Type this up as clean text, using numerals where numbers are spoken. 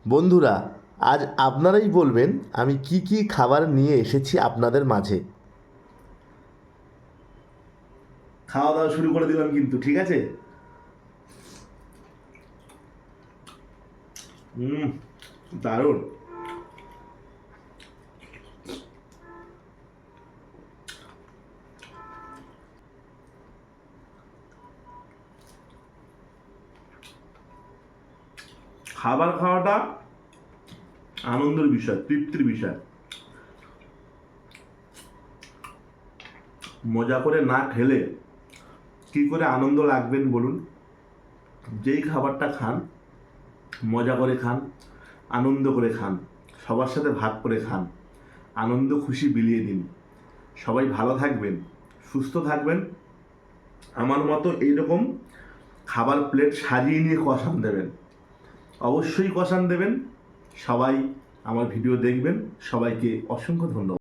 বন্ধুরা, আজ আপনারাই বলবেন আমি কি কি খাবার নিয়ে এসেছি আপনাদের মাঝে। খাওয়া দাওয়া শুরু করে দিলাম কিন্তু, ঠিক আছে? দারুণ। খাবার খাওয়াটা আনন্দের বিষয়, তৃপ্তির বিষয়। মজা করে না খেলে কি করে আনন্দ লাগবেন বলুন? যেই খাবারটা খান, মজা করে খান, আনন্দ করে খান, সবার সাথে ভাগ করে খান, আনন্দ খুশি বিলিয়ে দিন। সবাই ভালো থাকবেন, সুস্থ থাকবেন। আমার মতো এইরকম খাবার প্লেট সাজিয়ে নিয়ে কষান দেবেন, অবশ্যই কষান দেবেন। সবাই আমার ভিডিও দেখবেন। সবাইকে অসংখ্য ধন্যবাদ।